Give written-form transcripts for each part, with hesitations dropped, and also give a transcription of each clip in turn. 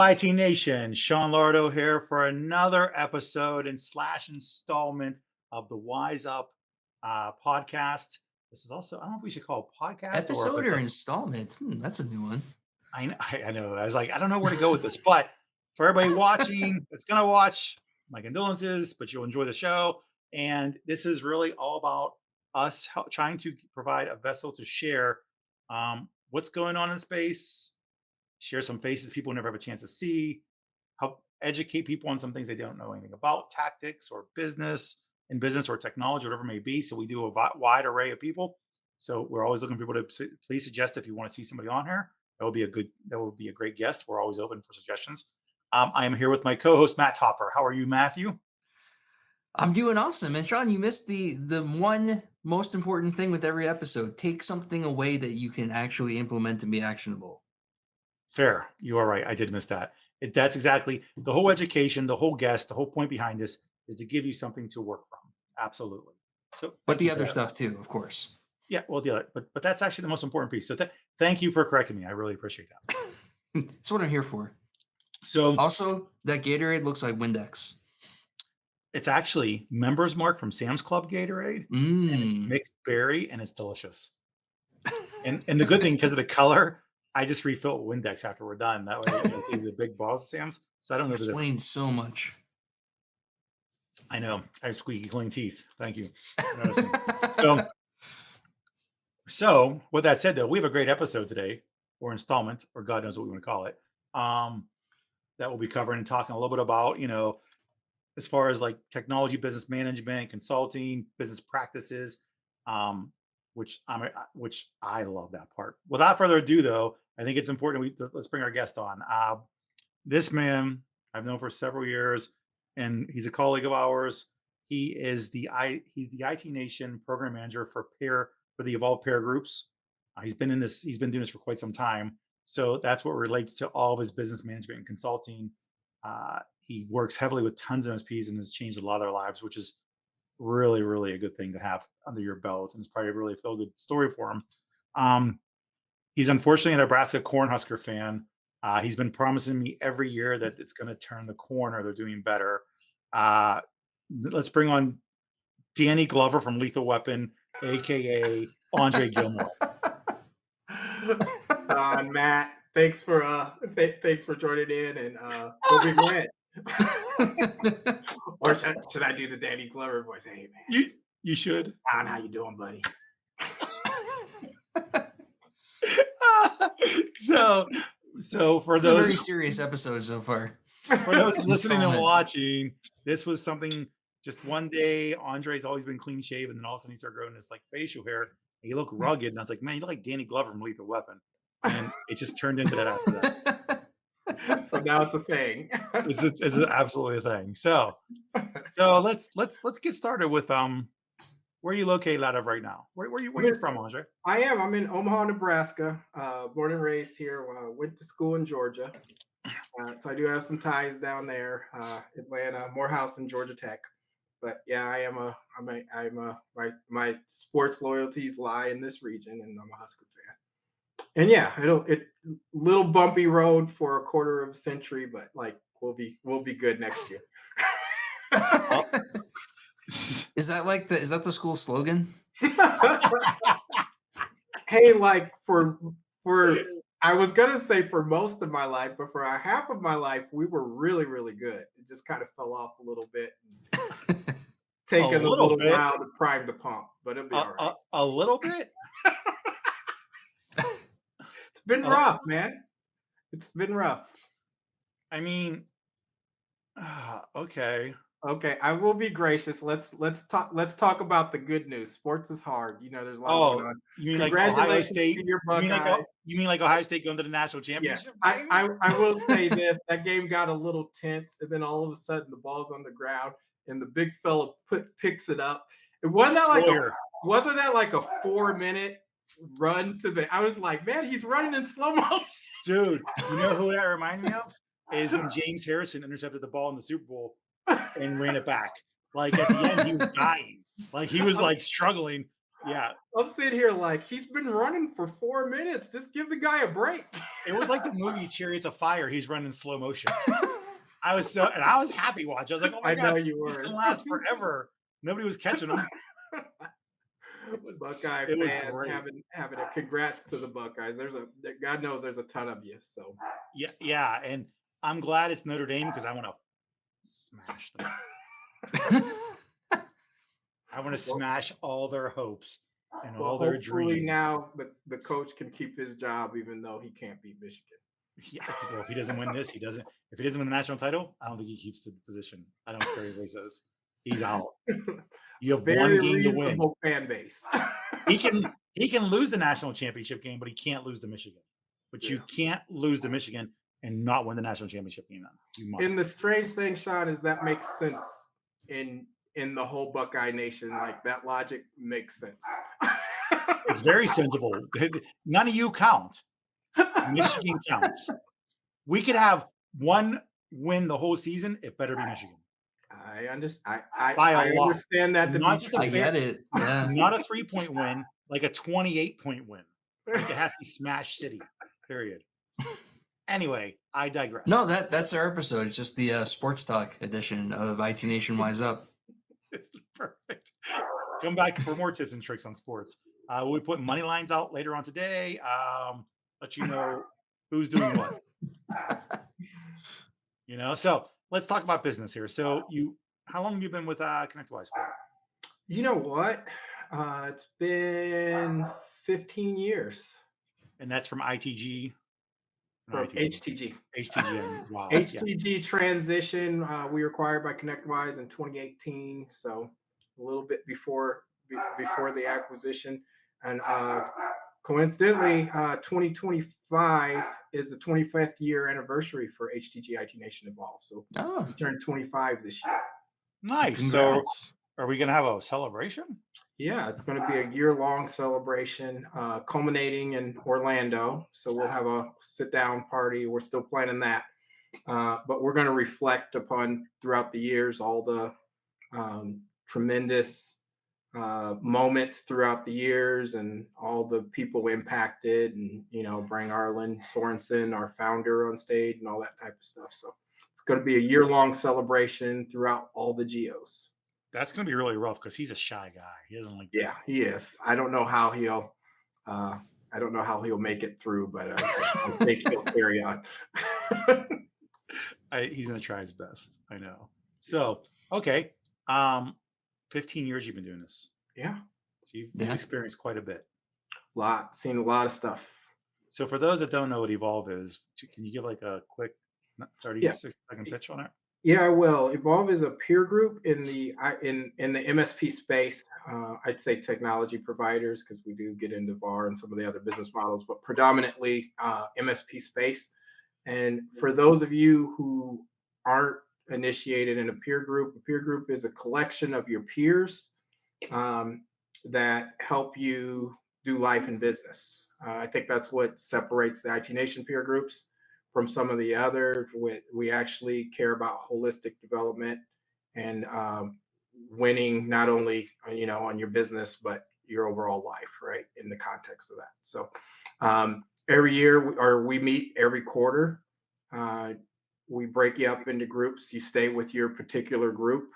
IT Nation, Sean Lardo here for another episode and slash installment of the Wise Up podcast. This is also, I don't know if we should call it a podcast or if Episode it's or like, installment? That's a new one. I know. I was like, I don't know where to go with this, but for everybody watching, that's going to watch, my condolences, but you'll enjoy the show. And this is really all about us trying to provide a vessel to share what's going on in space, share some faces people never have a chance to see, help educate people on some things they don't know anything about, tactics or business or technology, whatever it may be. So we do a wide array of people. So we're always looking for people to please suggest if you want to see somebody on here. That would be a great guest. We're always open for suggestions. I am here with my co-host Matt Topper. How are you, Matthew? I'm doing awesome. And Sean, you missed the one most important thing with every episode. Take something away that you can actually implement and be actionable. Fair. You are right. I did miss that. That's exactly the whole education, the whole guest, the whole point behind this is to give you something to work from. Absolutely. So, but the other stuff too, of course. Yeah, well, the other, but that's actually the most important piece. So thank you for correcting me. I really appreciate that. That's what I'm here for. So also, that Gatorade looks like Windex. It's actually Members Mark from Sam's Club Gatorade. And it's mixed berry, and it's delicious. and the good thing, because of the color, I just refill with Windex after we're done. That way, you see the big balls of Sam's. So I don't know. Explains so much. I know. I have squeaky clean teeth. Thank you. So with that said, though, we have a great episode today, or installment, or God knows what we want to call it. That we'll be covering and talking a little bit about, as far as like technology, business management, consulting, business practices, which I love that part. Without further ado, though, I think it's important let's bring our guest on. This man I've known for several years, and he's a colleague of ours. He's the IT Nation program manager for the Evolved Pair Groups. He's been doing this for quite some time. So that's what relates to all of his business management and consulting. He works heavily with tons of MSPs and has changed a lot of their lives, which is really, really a good thing to have under your belt. And it's probably a really feel-good story for him. He's unfortunately a Nebraska Cornhusker fan. He's been promising me every year that it's going to turn the corner. They're doing better. Let's bring on Danny Glover from Lethal Weapon, aka Andre Gilmore. Matt, thanks for joining in, and hope we win. Or should I do the Danny Glover voice? Hey man, you should. Don, how you doing, buddy? So for it's those, a very serious episode so far. For those listening and watching, this was something. Just one day, Andre's always been clean shaven, and all of a sudden he started growing this like facial hair. And he looked rugged, and I was like, "Man, you look like Danny Glover from Lethal Weapon." And it just turned into that after that. So now it's a thing. It's absolutely a thing. So let's get started with where are you located out of right now? Where are you from, Andre? I'm in Omaha, Nebraska. Born and raised here. Went to school in Georgia. So I do have some ties down there. Atlanta, Morehouse, and Georgia Tech. But yeah, my sports loyalties lie in this region, and I'm a Husker fan. And yeah, it little bumpy road for a quarter of a century, but like we'll be good next year. Is that the school slogan? Hey, like for I was gonna say for most of my life, but for a half of my life, we were really, really good. It just kind of fell off a little bit. Taking a little while to prime the pump, but it'll be all right. A little bit? It's been rough, man. It's been rough. I mean, okay. Okay, I will be gracious. Let's talk about the good news. Sports is hard. There's a lot going on. You mean like Ohio State? You mean like Ohio State going to the national championship? Yeah, I will say this. That game got a little tense, and then all of a sudden the ball's on the ground, and the big fella picks it up. Wasn't that like a 4-minute run to the? I was like, man, he's running in slow motion. Dude, you know who that reminded me of? Is when James Harrison intercepted the ball in the Super Bowl and ran it back. Like at the end, he was dying. Like he was like struggling. Yeah, I'm sitting here like he's been running for 4 minutes. Just give the guy a break. it was like the movie Chariots of Fire. He's running in slow motion. I was happy watching. I was like, oh my I know god, you this can were. last forever. Nobody was catching him. Buckeye It was fans great. having a congrats to the Buckeyes. God knows there's a ton of you. So Yeah, yeah, and I'm glad it's Notre Dame because I want to smash them. I want to well, smash all their hopes and well, all their hopefully dreams. now the coach can keep his job even though he can't beat Michigan. Yeah, well, if he doesn't win this, he doesn't. If he doesn't win the national title, I don't think he keeps the position. I don't care what he says. He's out. You have one Very game to win. reasonable fan base. He can lose the national championship game, but he can't lose to Michigan. But you Yeah. can't lose to Michigan and not win the national championship game. Then you must. And the strange thing, Sean, is that makes sense in the whole Buckeye Nation. Like that logic makes sense. It's very sensible. None of you count. Michigan counts. We could have one win the whole season. It better be Michigan I understand. by a I lot. understand that to Not be just a I get it. Yeah. not a 3-point win, like a 28-point win. Like it has to be Smash City. Period. Anyway, I digress. No, that's our episode. It's just the sports talk edition of IT Nation Wise Up. It's perfect. Come back for more tips and tricks on sports. We'll be putting money lines out later on today. Let you know who's doing what. So let's talk about business here. So how long have you been with ConnectWise for? You know what? It's been 15 years And that's from ITG. from HTG. HTG. Wow. HTG transition. We were acquired by ConnectWise in 2018, so a little bit before the acquisition. And coincidentally, 2025 is the 25th year anniversary for HTG IT Nation Evolve. So we turned 25 this year. Nice. Congrats. So are we going to have a celebration? Yeah, it's going to be a year-long celebration culminating in Orlando. So we'll have a sit-down party. We're still planning that. But we're going to reflect upon throughout the years all the tremendous moments throughout the years and all the people impacted and, bring Arlen Sorensen, our founder, on stage and all that type of stuff. So it's going to be a year-long celebration throughout all the geos. That's going to be really rough because he's a shy guy. He doesn't like. Yeah, he is. I don't know how he'll make it through, but I think he'll carry on. He's going to try his best. I know. So, okay. 15 years you've been doing this. Yeah. So you've experienced quite a bit. Seen a lot of stuff. So for those that don't know what Evolve is, can you give like a quick 30 or 60-second pitch on it? Yeah, I will. Evolve is a peer group in the MSP space. I'd say technology providers because we do get into VAR and some of the other business models, but predominantly MSP space. And for those of you who aren't initiated in a peer group is a collection of your peers that help you do life and business. I think that's what separates the IT Nation peer groups from some of the other. We actually care about holistic development and winning not only on your business but your overall life, right, in the context of that. So every year, we meet every quarter. We break you up into groups. You stay with your particular group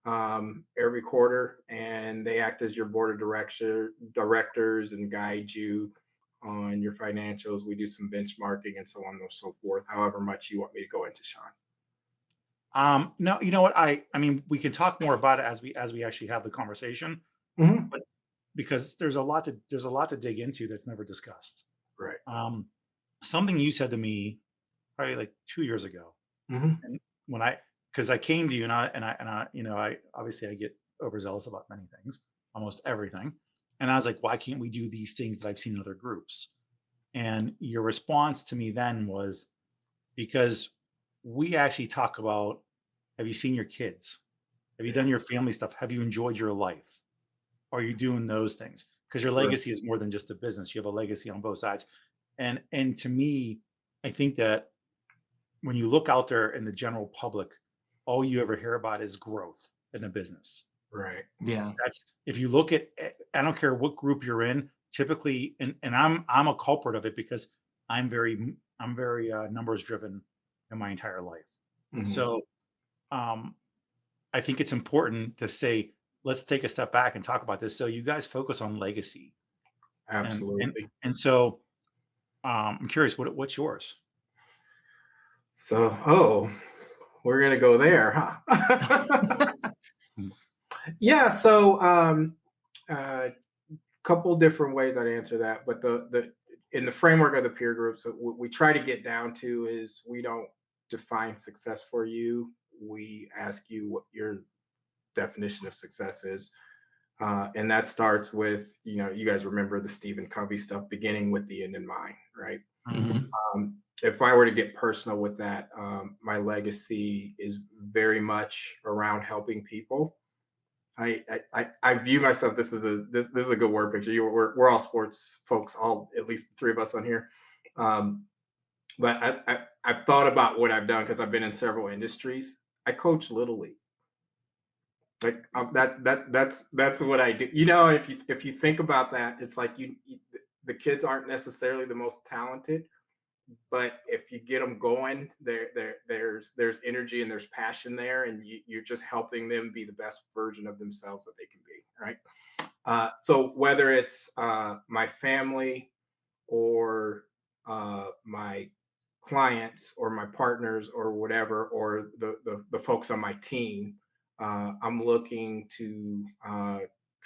every quarter, and they act as your board of directors and guide you on your financials. We do some benchmarking and so on and so forth, however much you want me to go into, Sean. No, you know what? I mean, we can talk more about it as we actually have the conversation, but because there's a lot to dig into that's never discussed. Right. Something you said to me probably like 2 years ago, and because I came to you and I obviously I get overzealous about many things, almost everything. And I was like, why can't we do these things that I've seen in other groups? And your response to me then was, because we actually talk about, have you seen your kids? Have you done your family stuff? Have you enjoyed your life? Are you doing those things? Because your legacy is more than just a business. You have a legacy on both sides. And to me, I think that when you look out there in the general public, all you ever hear about is growth in a business. Right. Yeah. That's if you look at I don't care what group you're in, typically, and I'm a culprit of it because I'm very numbers driven in my entire life. Mhm. So um, I think it's important to say, let's take a step back and talk about this. So you guys focus on legacy, and and Absolutely. and so I'm curious, what's yours? So, we're gonna go there, huh? Mm. Yeah. So, couple different ways I'd answer that, but the in the framework of the peer groups, what we try to get down to is we don't define success for you. We ask you what your definition of success is. And that starts with, you guys remember the Stephen Covey stuff, beginning with the end in mind, right? Mhm. Hmm. If I were to get personal with that, my legacy is very much around helping people. I view myself. This is a good word picture. We're all sports folks, all at least the three of us on here. Um, but I've thought about what I've done because I've been in several industries. I coach little league. Like that's what I do. If you think about that, it's like the kids aren't necessarily the most talented, but if you get them going, there's energy and there's passion there, and you're just helping them be the best version of themselves that they can be, right? So whether it's my family or my clients or my partners or whatever, or the folks on my team, I'm looking to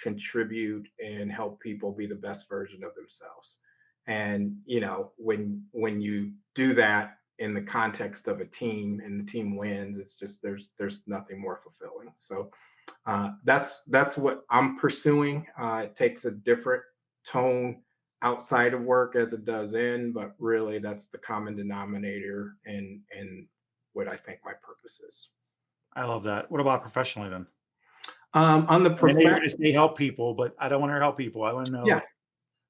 contribute and help people be the best version of themselves. And when you do that in the context of a team and the team wins, it's just there's nothing more fulfilling. So that's what I'm pursuing. It takes a different tone outside of work as it does in, but really that's the common denominator and what I think my purpose is. I love that. What about professionally then? On the And I know you're perfect, going to say help people, but I don't want to help people. I want to yeah. know.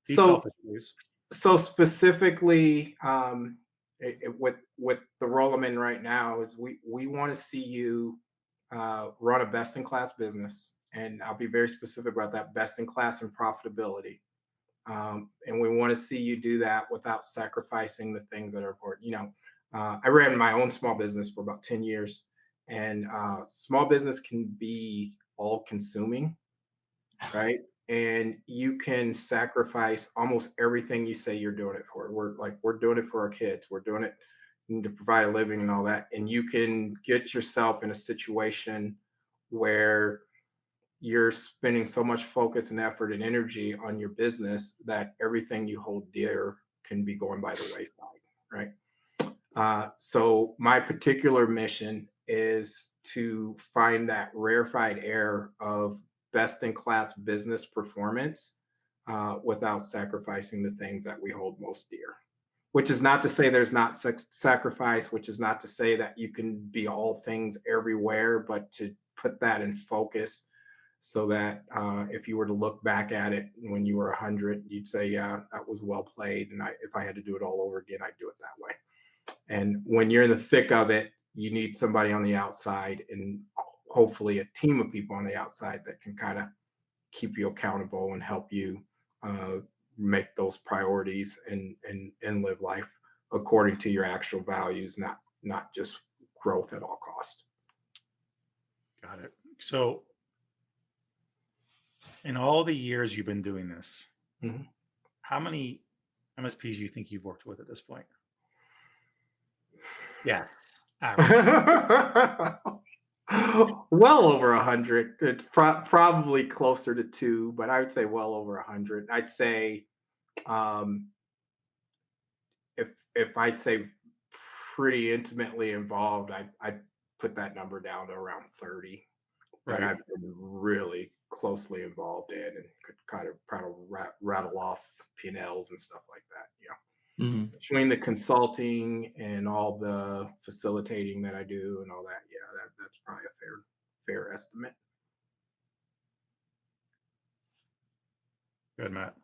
Be So selfish, please. so specifically, with the role I'm in right now is we want to see you run a best in class business, and I'll be very specific about that: best in class in profitability. And we want to see you do that without sacrificing the things that are important. I ran my own small business for about 10 years, and small business can be all consuming, right? And you can sacrifice almost everything you say you're doing it for. We're doing it for our kids. We're doing it to provide a living and all that. And you can get yourself in a situation where you're spending so much focus and effort and energy on your business that everything you hold dear can be going by the wayside, right? So my particular mission is to find that rarefied air of best in class business performance without sacrificing the things that we hold most dear. Which is not to say there's not sacrifice, which is not to say that you can be all things everywhere, but to put that in focus so that if you were to look back at it when you were 100, you'd say, yeah, that was well played. And if I had to do it all over again, I'd do it that way. And when you're in the thick of it, you need somebody on the outside and hopefully a team of people on the outside that can kind of keep you accountable and help you uh, make those priorities and live life according to your actual values, not just growth at all cost. Got it. So, in all the years you've been doing this, Mhm. how many MSPs do you think you've worked with at this point? Yes, average. Well over 100. It's probably closer to two, but I would say well over 100. I'd say um, if I'd say pretty intimately involved, I'd put that number down to around 30 that Right. I've been really closely involved in and could kind of rattle off P&Ls and stuff like that. Hmm. Between the consulting and all the facilitating that I do and all that, yeah, that's probably a fair estimate. Good, Matt.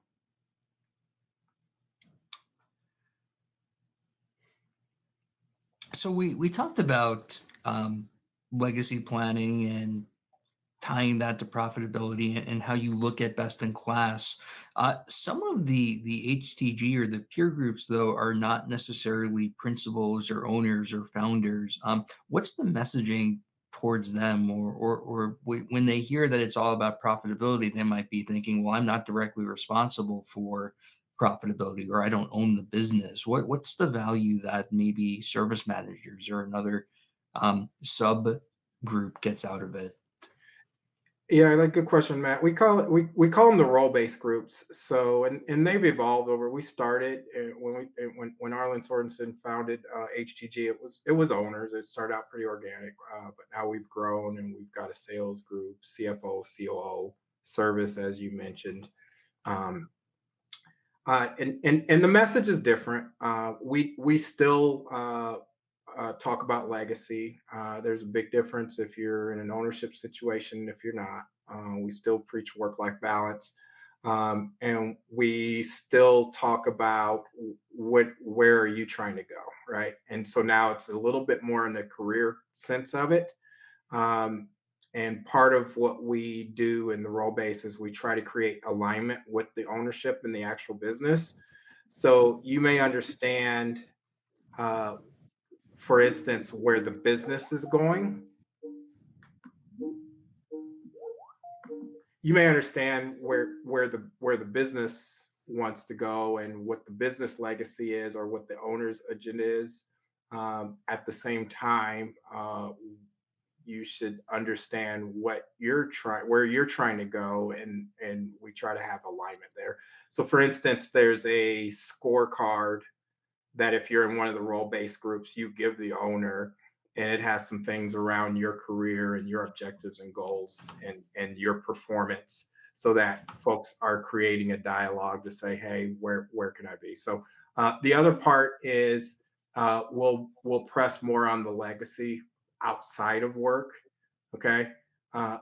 So we talked about legacy planning and tying that to profitability and how you look at best in class. Some of the HTG or the peer groups, though, are not necessarily principals or owners or founders. What's the messaging towards them, when they hear that it's all about profitability, they might be thinking, "Well, I'm not directly responsible for profitability, or I don't own the business." What's the value that maybe service managers or another sub group gets out of it? Yeah, like good question, Matt. We call them the role based groups. So and they've evolved over. We started when Arlen Sorensen founded HTG. It was owners. It started out pretty organic, but now we've grown and we've got a sales group, CFO, COO, service, as you mentioned. Um, and the message is different. We still talk about legacy. There's a big difference if you're in an ownership situation, if you're not. We still preach work-life balance, and we still talk about where are you trying to go, right? And so now it's a little bit more in the career sense of it. Um, and part of what we do in the role base is we try to create alignment with the ownership and the actual business. So you may understand, uh, for instance, where the business is going. You may understand where the business wants to go and what the business legacy is or what the owner's agenda is. At the same time, you should understand where you're trying to go, and we try to have alignment there. So for instance, there's a scorecard that if you're in one of the role-based groups, you give the owner, and it has some things around your career and your objectives and goals and your performance, so that folks are creating a dialogue to say, hey, where can I be? So the other part is, we'll press more on the legacy outside of work. Okay.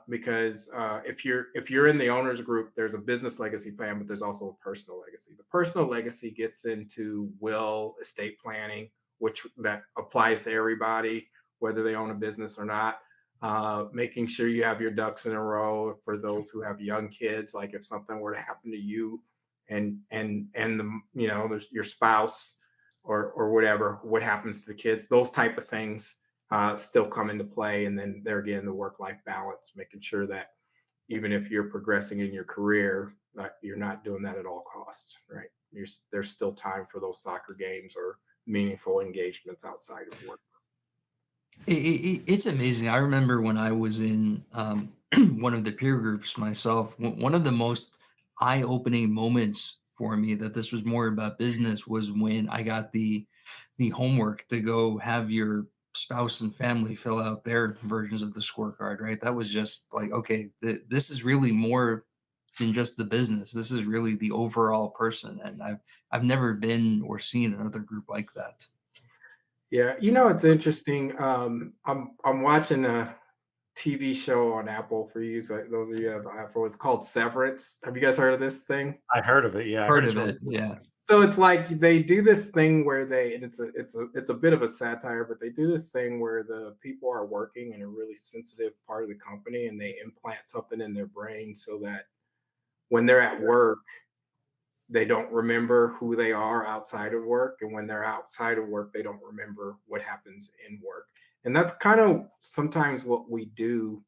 Because if you're in the owners group, there's a business legacy plan, but there's also a personal legacy. The personal legacy gets into will, estate planning, which that applies to everybody, whether they own a business or not. Making sure you have your ducks in a row for those who have young kids. Like if something were to happen to you, and there's your spouse or whatever, what happens to the kids? Those type of things still come into play. And then there again, the work life balance, making sure that even if you're progressing in your career, you're not doing that at all costs, right? There's still time for those soccer games or meaningful engagements outside of work. It's amazing. I remember when I was in one of the peer groups myself, one of the most eye-opening moments for me that this was more about business was when I got the homework to go have your spouse and family fill out their versions of the scorecard, right? That was just like, okay, this is really more than just the business. This is really the overall person, and I've never been or seen another group like that. Yeah, it's interesting. I'm watching a TV show on Apple for you. So those of you who have Apple, it's called Severance. Have you guys heard of this thing? I heard of it. Yeah, I heard Part it's of really it, good. yeah. So it's like they do this thing where and it's a bit of a satire, but they do this thing where the people are working in a really sensitive part of the company, and they implant something in their brain so that when they're at work, they don't remember who they are outside of work, and when they're outside of work, they don't remember what happens in work. And that's kind of sometimes what we do,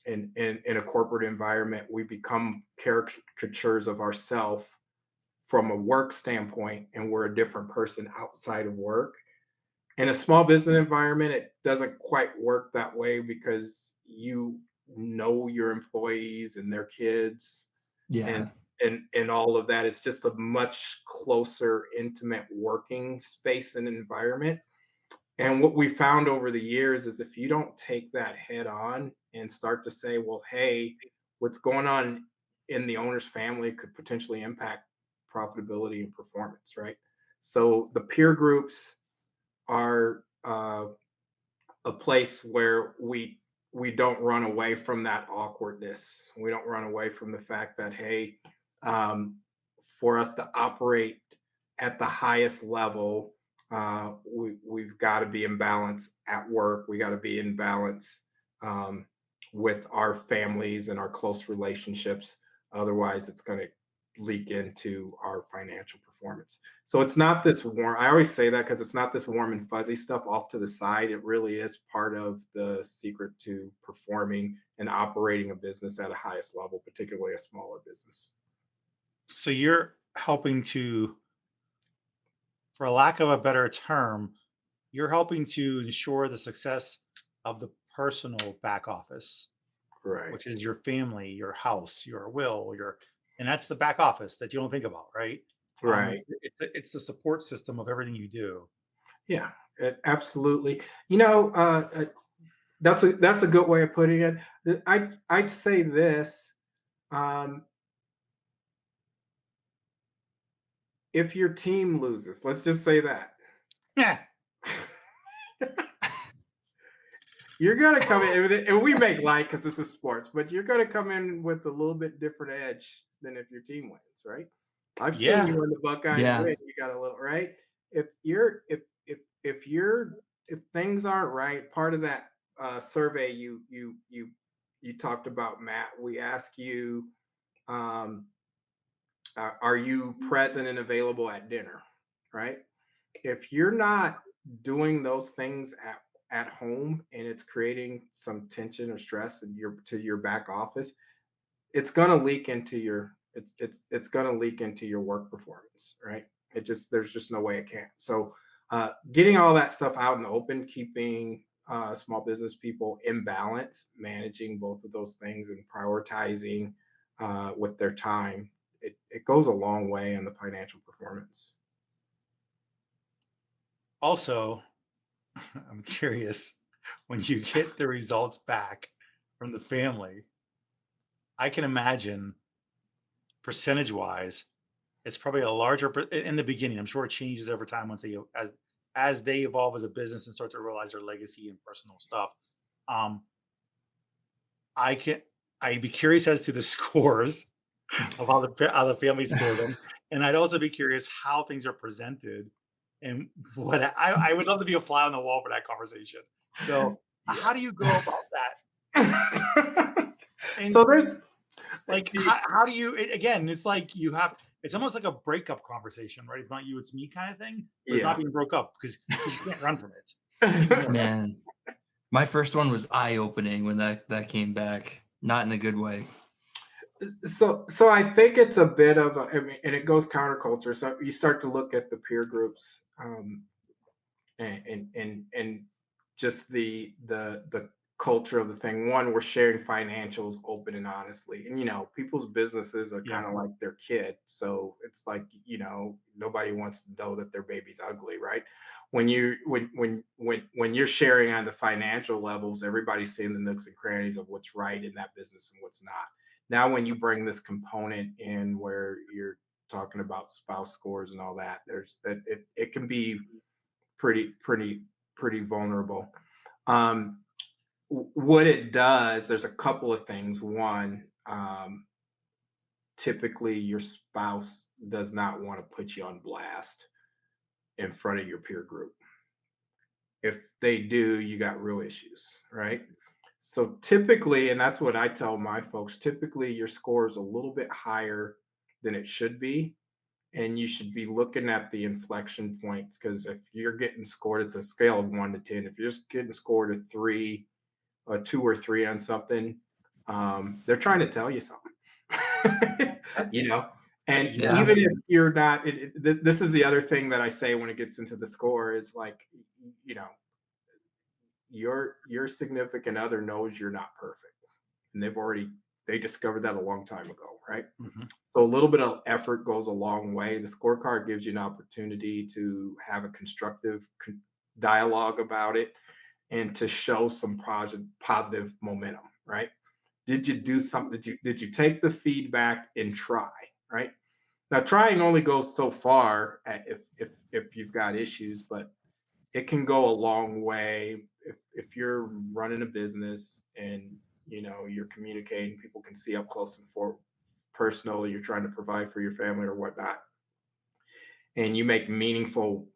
in a corporate environment. We become caricatures of ourselves from a work standpoint, and we're a different person outside of work. In a small business environment, it doesn't quite work that way because you know your employees and their kids, and Yeah. and all of that. It's just a much closer, intimate working space and environment. And what we found over the years is if you don't take that head on and start to say, well, hey, what's going on in the owner's family could potentially impact profitability and performance, right? So the peer groups are a place where we don't run away from that awkwardness. We don't run away from the fact that, hey, um, for us to operate at the highest level, we've got to be in balance at work. We got to be in balance, um, with our families and our close relationships. Otherwise, it's going to leak into our financial performance. So it's not this warm, I always say that because it's not this warm and fuzzy stuff off to the side. It really is part of the secret to performing and operating a business at a highest level, particularly a smaller business. So you're helping to, for lack of a better term, you're helping to ensure the success of the personal back office, Right. which is your family, your house, your will, and that's the back office that you don't think about, right? Right. It's the support system of everything you do. Yeah, absolutely. That's a good way of putting it. I'd say this: um, if your team loses, let's just say that. Yeah, You're gonna come in, and we make light because this is sports, but you're gonna come in with a little bit different edge than if your team wins, right? I've seen yeah. you when the Buckeyes Yeah. win, you got a little right. If you're if you're if things aren't right, part of that survey you talked about, Matt, we ask you, um, are you present and available at dinner, right? If you're not doing those things at home and it's creating some tension or stress in your back office, it's going to leak into your it's going to leak into your work performance, right? There's just no way it can't. So getting all that stuff out in the open, keeping small business people in balance, managing both of those things and prioritizing with their time, it goes a long way in the financial performance. Also, I'm curious, when you get the results back from the family, I can imagine percentage wise, it's probably a larger in the beginning. I'm sure it changes over time once as they evolve as a business and start to realize their legacy and personal stuff. Um, I can I'd be curious as to the scores of how the family scored them, and I'd also be curious how things are presented, and what I would love to be a fly on the wall for that conversation. So, Yeah. how do you go about that? And So there's like, how do you? Again, it's like you have. It's almost like a breakup conversation, right? It's not you, it's me kind of thing, but it's not yeah. being broke up because you can't run from it. It's ignored. Man, my first one was eye-opening when that came back. Not in a good way. So I think it's a bit of I mean, and it goes counterculture. So you start to look at the peer groups, and just the culture of the thing. One, we're sharing financials open and honestly, and people's businesses are Yeah, kind of like their kid, so it's like nobody wants to know that their baby's ugly, right? When you're sharing on the financial levels, everybody's seeing the nooks and crannies of what's right in that business and what's not. Now when you bring this component in where you're talking about spouse scores and all that, there's that it can be pretty vulnerable. Um, what it does, there's a couple of things. One, typically your spouse does not want to put you on blast in front of your peer group. If they do, you got real issues, right? So typically, and that's what I tell my folks, typically your score is a little bit higher than it should be, and you should be looking at the inflection points, because if you're getting scored, it's a scale of 1 to 10. If you're just getting scored a 3, a 2 or 3 on something, they're trying to tell you something. you know and Yeah. even if you're not this is the other thing that I say when it gets into the score is like, you know your significant other knows you're not perfect, and they discovered that a long time ago, right? mhm. So a little bit of effort goes a long way. The scorecard gives you an opportunity to have a constructive dialogue about it and to show some positive momentum, right? Did you do something? Did you take the feedback and try, right? Now trying only goes so far if you've got issues, but it can go a long way if you're running a business and you're communicating, people can see up close and for personal, you're trying to provide for your family or whatnot, and you make meaningful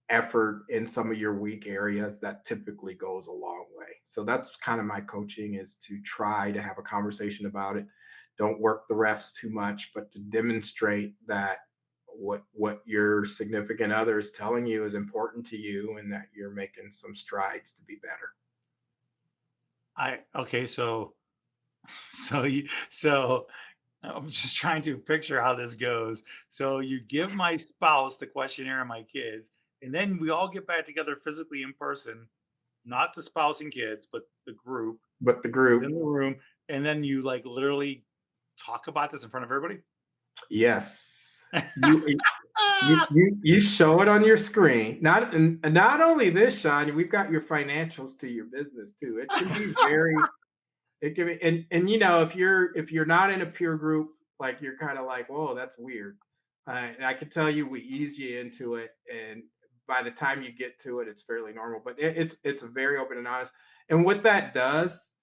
effort in some of your weak areas, that typically goes a long way. So that's kind of my coaching, is to try to have a conversation about it. Don't work the refs too much, but to demonstrate that what your significant other is telling you is important to you, and that you're making some strides to be better. I okay, so so I'm just trying to picture how this goes. So you give my spouse the questionnaire and my kids, and then we all get back together physically in person, not the spouse and kids, but the group But the is group, in the room, and then you like literally talk about this in front of everybody. yes, you you show it on your screen. Not, and not only this, Sean, we've got your financials to your business too. It can be very, it can be, and if you're not in a peer group, like, you're kind of like, whoa, that's weird. And I can tell you, we ease you into it, and by the time you get to it, it's fairly normal. But it's very open and honest. And what that does,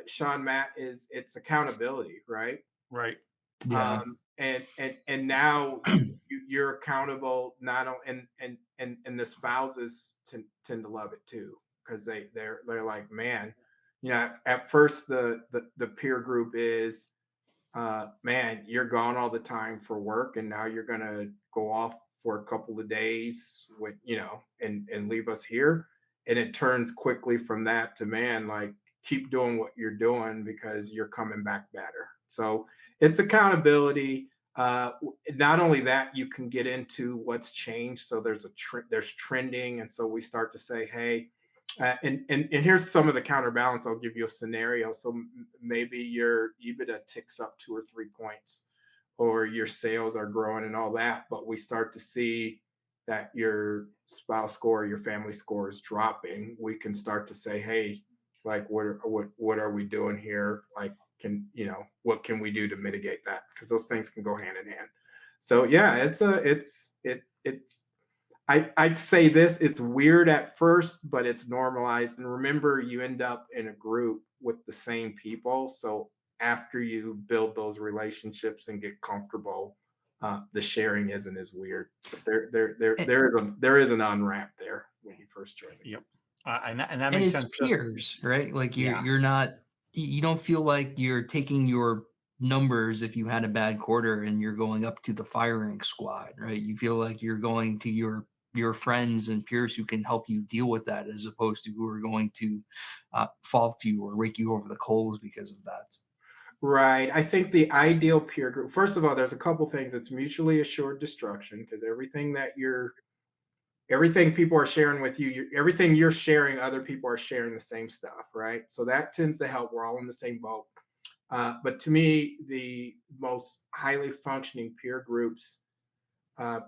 Sean, Matt, is it's accountability, right? Right. Yeah. And now you're accountable, not only, and the spouses tend to love it too, because they're like, man, at first the peer group is, man, you're gone all the time for work, and now you're gonna go off for a couple of days with, and leave us here. And it turns quickly from that to, man, like, keep doing what you're doing because you're coming back better. So it's accountability. Not only that, you can get into what's changed. So there's trending, and so we start to say, hey, and here's some of the counterbalance. I'll give you a scenario. So maybe your EBITDA ticks up 2 or 3 points, or your sales are growing and all that, but we start to see that your spouse score, your family score is dropping. We can start to say, hey, like, what are we doing here? Like, what can we do to mitigate that? Because those things can go hand in hand. So yeah, it's I'd say this, it's weird at first, but it's normalized. And remember, you end up in a group with the same people. So after you build those relationships and get comfortable, the sharing isn't as weird. But there is an on-ramp there when you first join the Yep. group. And that And makes it's sense. Just peers, right? Like Yeah. you're not you don't feel like you're taking your numbers if you had a bad quarter and you're going up to the firing squad, right? You feel like you're going to your friends and peers who can help you deal with that, as opposed to who are going to fault you or rake you over the coals because of that. Right. I think the ideal peer group, first of all, there's a couple things. It's mutually assured destruction, because everything people are sharing with you, everything you're sharing, other people are sharing the same stuff, right? So that tends to help. We're all in the same boat. But to me, the most highly functioning peer groups, uh,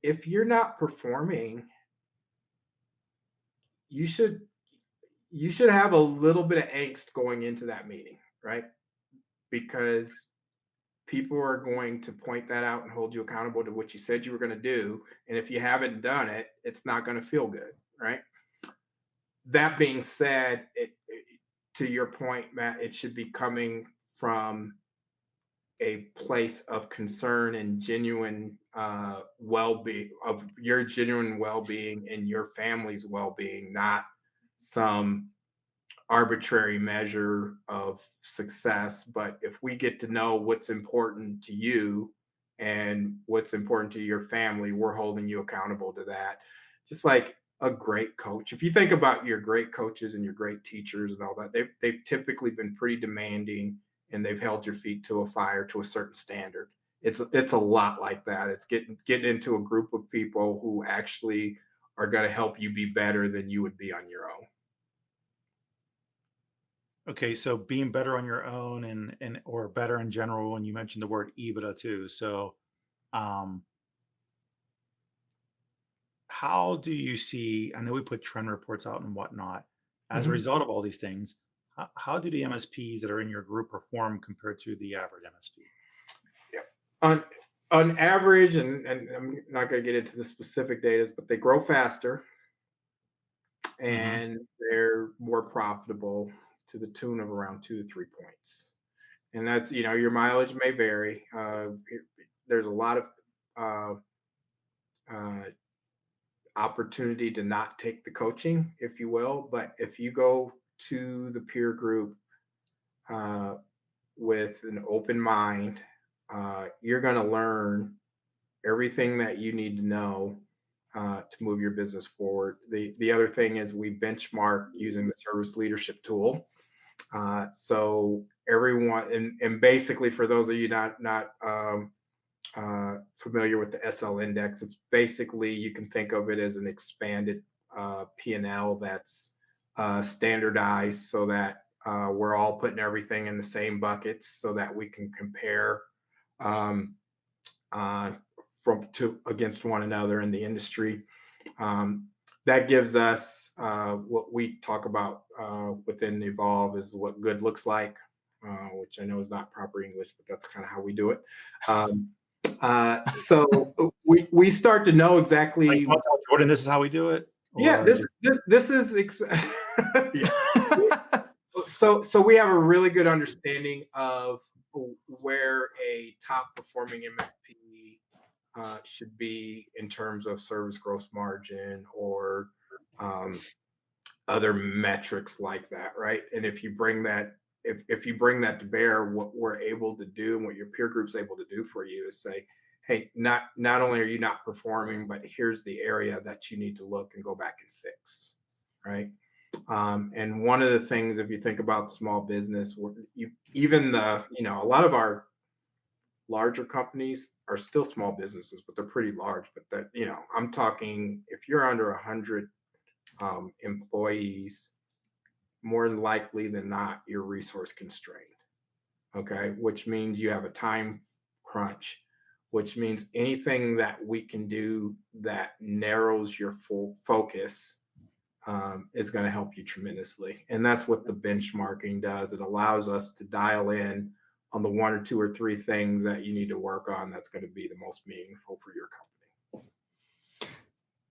if you're not performing, you should you should have a little bit of angst going into that meeting, right? Because people are going to point that out and hold you accountable to what you said you were going to do. And if you haven't done it, it's not going to feel good, right? That being said, to your point, Matt, it should be coming from a place of concern and genuine well-being, of your genuine well-being and your family's well-being, not some arbitrary measure of success. But if we get to know what's important to you and what's important to your family, we're holding you accountable to that. Just like a great coach. If you think about your great coaches and your great teachers and all that, they've typically been pretty demanding, and they've held your feet to a fire to a certain standard. It's a lot like that. It's getting into a group of people who actually are going to help you be better than you would be on your own. okay, so being better on your own and or better in general, and you mentioned the word EBITDA too. So um how do you see, I know we put trend reports out and whatnot, as a Mhm. result of all these things, how do the MSPs that are in your group perform compared to the average MSP? Yeah. On on average, and I'm not going to get into the specific data, but they grow faster Hmm. and they're more profitable to the tune of around 2 to 3 points. And that's, your mileage may vary. There's a lot of uh, uh, opportunity to not take the coaching, if you will. But if you go to the peer group uh, with an open mind, you're going to learn everything that you need to know to move your business forward. The other thing is we benchmark using the service leadership tool. So everyone, and basically for those of you not familiar with the SL index, it's basically, you can think of it as an expanded P&L that's standardized so that we're all putting everything in the same buckets so that we can compare um, uh, from to against one another in the industry. Um, that gives us what we talk about within Evolve is what good looks like, which I know is not proper English, but that's kind of how we do it. Um, so we start to know Like, exactly. you wanna tell Jordan this is how we do it? Yeah, Or just this is yeah. So we have a really good understanding of where a top performing MSP should be in terms of service gross margin or um, other metrics like that, right? And if you bring that, if you bring that to bear, what we're able to do and what your peer group's able to do for you is say, hey, not only are you not performing, but here's the area that you need to look and go back and fix, right? And one of the things, if you think about small business, even a lot of our larger companies are still small businesses, but they're pretty large. But I'm talking if you're under 100 employees, more likely than not, you're resource constrained. Okay, which means you have a time crunch, which means anything that we can do that narrows your full focus is going to help you tremendously. And that's what the benchmarking does. It allows us to dial in on the one or two or three things that you need to work on that's going to be the most meaningful for your company.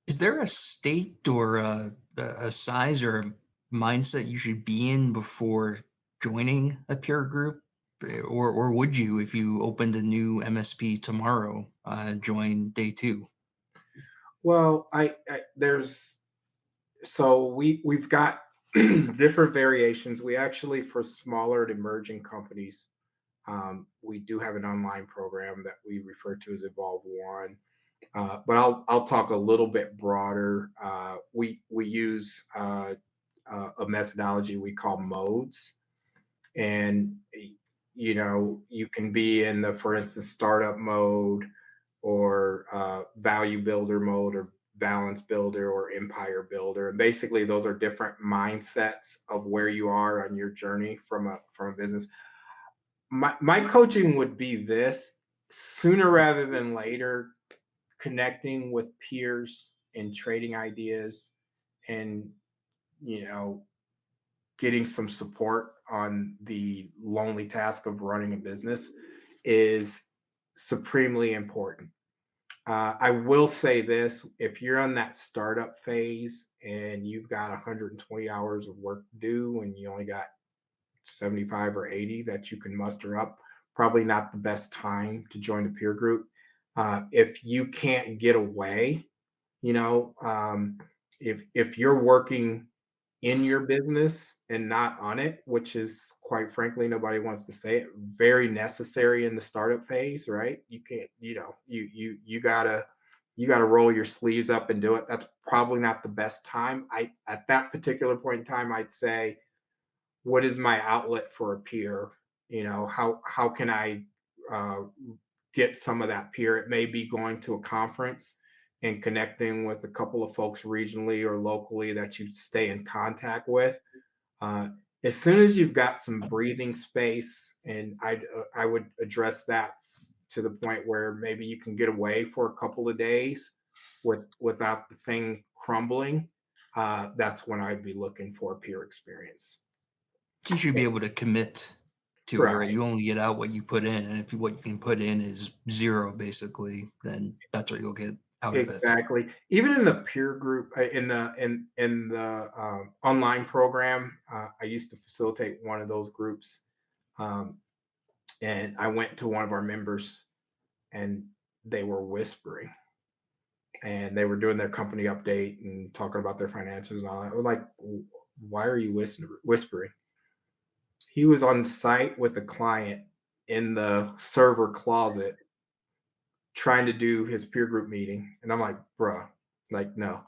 Is there a state or a size or a mindset you should be in before joining a peer group? Or would you, if you opened a new MSP tomorrow, join day two? Well, I there's so we've got different variations. We actually, for smaller and emerging companies, we do have an online program that we refer to as Evolve One. But I'll talk a little bit broader. We use a methodology we call modes, and you can be in the, for instance, startup mode, or value builder mode, or balance builder, or empire builder. And basically, those are different mindsets of where you are on your journey from a business. My coaching would be this: sooner rather than later, connecting with peers and trading ideas, and you know getting some support on the lonely task of running a business is supremely important. I will say this: if you're on that startup phase and you've got 120 hours of work to do and you only got 75 or 80 that you can muster up, probably not the best time to join a peer group. If you can't get away, you know, um, if you're working in your business and not on it, which is, quite frankly, nobody wants to say it, very necessary in the startup phase, right? You can't, you gotta roll your sleeves up and do it. That's probably not the best time. At that particular point in time, I'd say, what is my outlet for a peer? How can I uh, get some of that peer? It may be going to a conference and connecting with a couple of folks regionally or locally that you stay in contact with. Uh, as soon as you've got some breathing space, and I would address that to the point where maybe you can get away for a couple of days without the thing crumbling. That's when I'd be looking for a peer experience. So you should be able to commit to it, right? Right. You only get out what you put in, and if what you can put in is zero, basically, then that's what you'll get out of it. Exactly. Even in the peer group, in the online program, I used to facilitate one of those groups, um, and I went to one of our members, and they were whispering. and they were doing their company update and talking about their financials and all that. We're like, why are you whispering? He was on site with a client in the server closet trying to do his peer group meeting. And I'm like, bruh, like, no.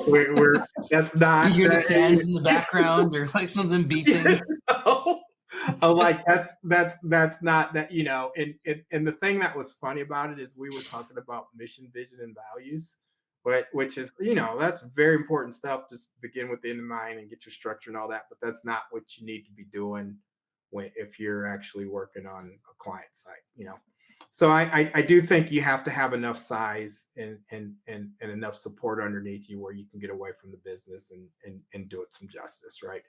we're that's You not hear the that. fans in the background or like something beeping. I'm like, that's not that, and the thing that was funny about it is we were talking about mission, vision, and values, but which is, that's very important stuff. Just begin with the end in mind and get your structure and all that, but that's not what you need to be doing if you're actually working on a client site. So I do think you have to have enough size and enough support underneath you where you can get away from the business and do it some justice, right?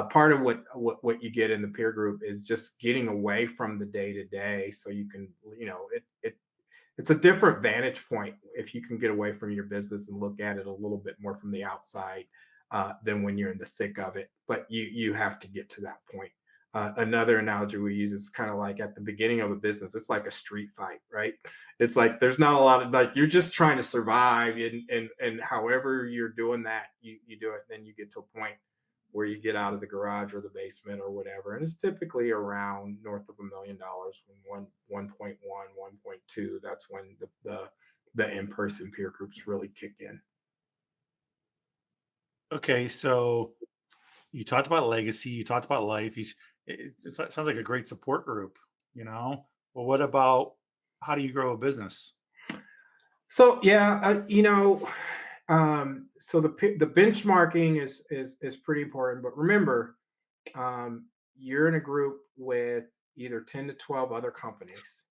Part of what you get in the peer group is just getting away from the day to day, so you can, it's a different vantage point if you can get away from your business and look at it a little bit more from the outside than when you're in the thick of it. But you have to get to that point. Another analogy we use is kind of like at the beginning of a business, it's like a street fight, right? It's like there's not a lot of, like, you're just trying to survive, and however you're doing that, you do it. Then you get to a point where you get out of the garage or the basement or whatever, and it's typically around north of $1 million, when 1.1, 1.2. That's when the in-person peer groups really kick in. Okay, so you talked about legacy, you talked about life. It sounds like a great support group, you know? Well, what about how do you grow a business? So yeah, so the benchmarking is pretty important. But remember, you're in a group with either 10 to 12 other companies.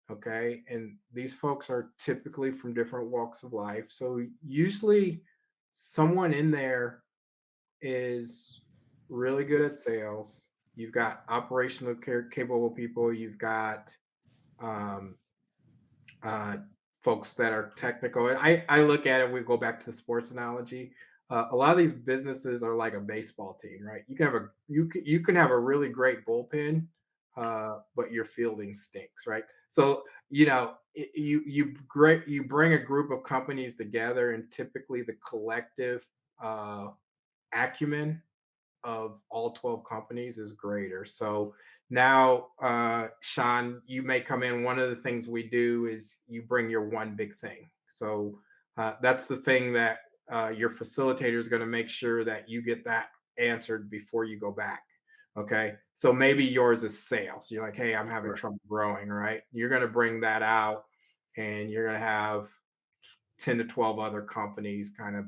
Okay. And these folks are typically from different walks of life. So usually someone in there is really good at sales. You've got operational capable people. You've got um, uh, folks that are technical. I look at it, we go back to the sports analogy. A lot of these businesses are like a baseball team, right? You can have a really great bullpen, but your fielding stinks, right? So you bring a group of companies together, and typically the collective acumen of all 12 companies is greater. So now, Sean, you may come in. One of the things we do is you bring your one big thing. So that's the thing that your facilitator is going to make sure that you get that answered before you go back. Okay. So maybe yours is sales. You're like, hey, I'm having Sure. trouble growing, right? You're going to bring that out, and you're going to have 10 to 12 other companies kind of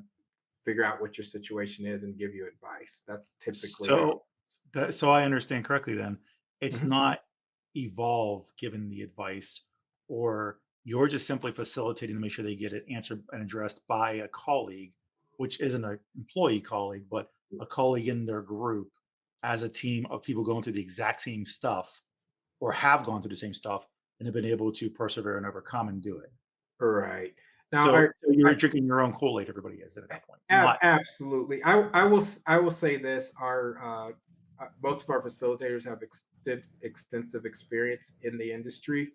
figure out what your situation is and give you advice. That's typically how. So I understand correctly then. It's Mhm. not evolve giving the advice, or you're just simply facilitating to make sure they get it answered and addressed by a colleague, which isn't an employee colleague, but a colleague in their group, as a team of people going through the exact same stuff or have gone through the same stuff and have been able to persevere and overcome and do it. Right. Now, So I you're drinking your own Kool-Aid, everybody is at that point. Not absolutely. I will say this: our most of our facilitators have extensive experience in the industry.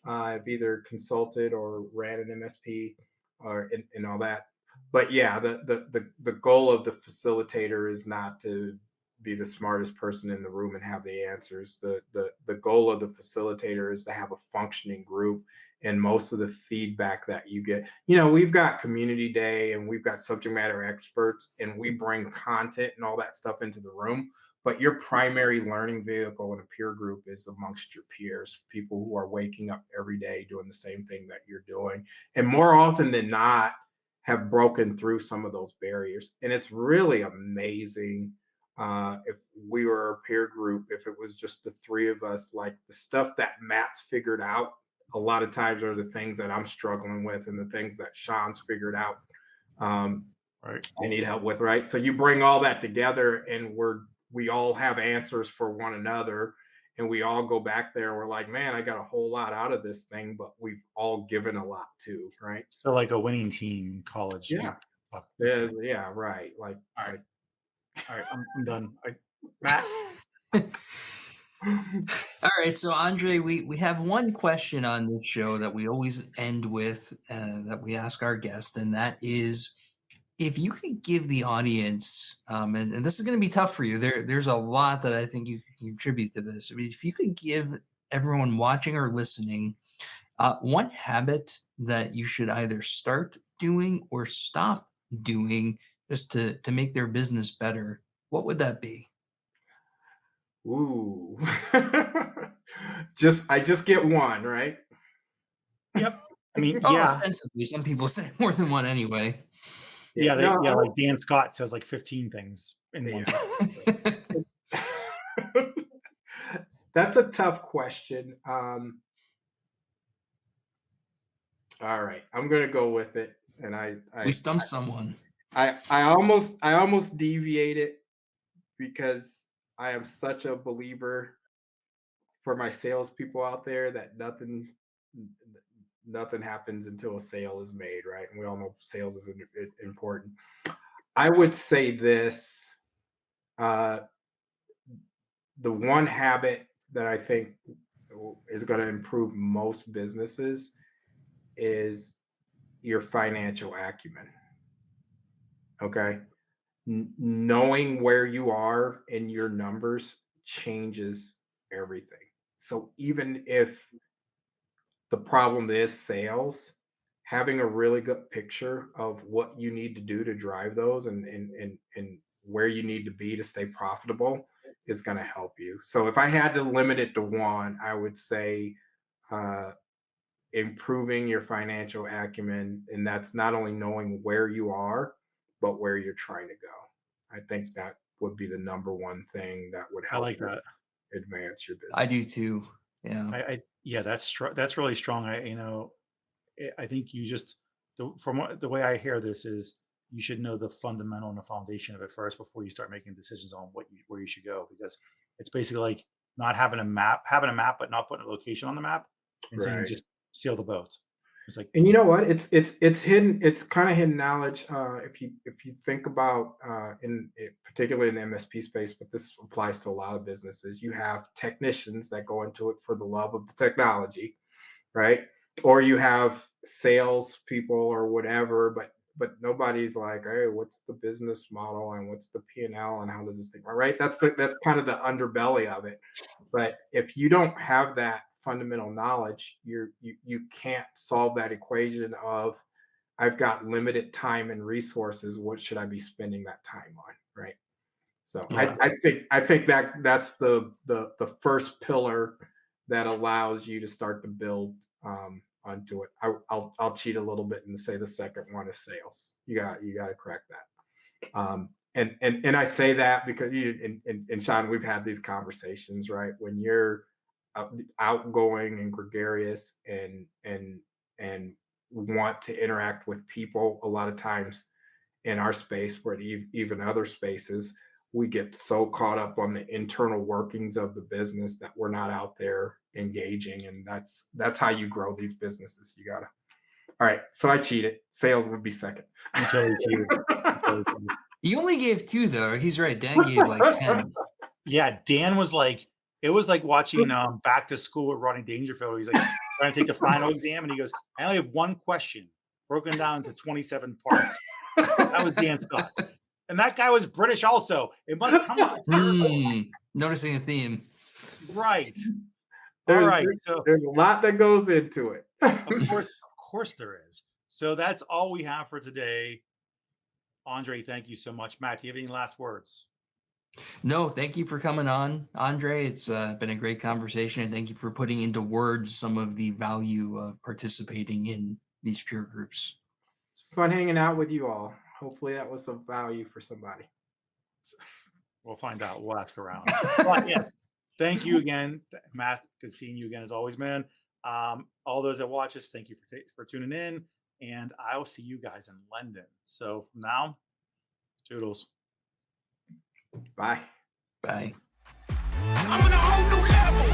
I've either consulted or ran an MSP or and all that. But yeah, the goal of the facilitator is not to be the smartest person in the room and have the answers. The goal of the facilitator is to have a functioning group, and most of the feedback that you get, we've got community day and we've got subject matter experts, and we bring content and all that stuff into the room. But your primary learning vehicle in a peer group is amongst your peers, people who are waking up every day doing the same thing that you're doing, and more often than not have broken through some of those barriers. And it's really amazing. If we were a peer group, if it was just the three of us, like the stuff that Matt's figured out a lot of times are the things that I'm struggling with, and the things that Sean's figured out, um, right. I need help with, right? So you bring all that together, and we all have answers for one another, and we all go back there and we're like, man, I got a whole lot out of this thing, but we've all given a lot too, right? So like a winning team in college. Yeah. Okay. Yeah, right. All right. Like All right. I'm done. Matt. All right, so Andre, we have one question on this show that we always end with, that we ask our guests, and that is, if you could give the audience, and this is going to be tough for you. There's a lot that I think you can contribute to this. I mean, if you could give everyone watching or listening one habit that you should either start doing or stop doing just to make their business better, what would that be? Ooh. I just get one, right? Yep. I mean, Oh, yeah, ostensibly, some people say more than one anyway. Yeah, yeah, no, like Dan Scott says like 15 things in one yeah. sentence. That's a tough question. All right, I'm gonna go with it, and We stumped someone. I almost deviated because I am such a believer for my salespeople out there that nothing happens until a sale is made, right? And we all know sales is important. I would say this: uh, the one habit that I think is going to improve most businesses is your financial acumen. Okay. Knowing where you are in your numbers changes everything. So even if the problem is sales, having a really good picture of what you need to do to drive those and where you need to be to stay profitable is going to help you. So if I had to limit it to one, I would say uh, improving your financial acumen, and that's not only knowing where you are, but where you're trying to go. I think that would be the number one thing that would I help like you that. advance your I business. do too. Yeah. Yeah, that's really strong. I think you just the way I hear this is you should know the fundamental and the foundation of it first before you start making decisions on where you should go, because it's basically like not having a map but not putting a location on the map and saying Right. just sail the boat. It's like And you know what? It's hidden. It's kind of hidden knowledge. If you think about particularly in the MSP space, but this applies to a lot of businesses. You have technicians that go into it for the love of the technology, right? Or you have sales people or whatever, but nobody's like, hey, what's the business model and what's the P&L and how does this thing, right? That's kind of the underbelly of it. But if you don't have that fundamental knowledge, you can't solve that equation of I've got limited time and resources. What should I be spending that time on, right? So yeah, I think that's the first pillar that allows you to start to build onto it. I'll cheat a little bit and say the second one is sales. You got to correct that. And I say that because and Sean, we've had these conversations, right? When you're outgoing and gregarious and want to interact with people, a lot of times in our space, but even other spaces, we get so caught up on the internal workings of the business that we're not out there engaging, and that's how you grow these businesses. You gotta. All right, so I cheated. Sales would be second. you totally cheated. You totally cheated. You only gave two though. He's right. Dan gave like 10. Yeah, Dan was like, it was like watching Back to School with Rodney Dangerfield. He's like trying to take the final exam, and he goes, "I only have one question, broken down into 27 parts." That was Dan Scott, and that guy was British also. It must come with the territory, Noticing a theme. right? All there's, right, there's so there's a lot that goes into it. of course there is. So that's all we have for today. Andre, thank you so much. Matt, do you have any last words? No, thank you for coming on, Andre. It's been a great conversation, and thank you for putting into words some of the value of participating in these peer groups. It's fun hanging out with you all. Hopefully that was of value for somebody. We'll find out. We'll ask around. But yes, thank you again, Matt. Good seeing you again as always, man. All those that watch us, thank you for tuning in, and I will see you guys in London. So from now, toodles. Bye. Bye. I'm on a whole new level.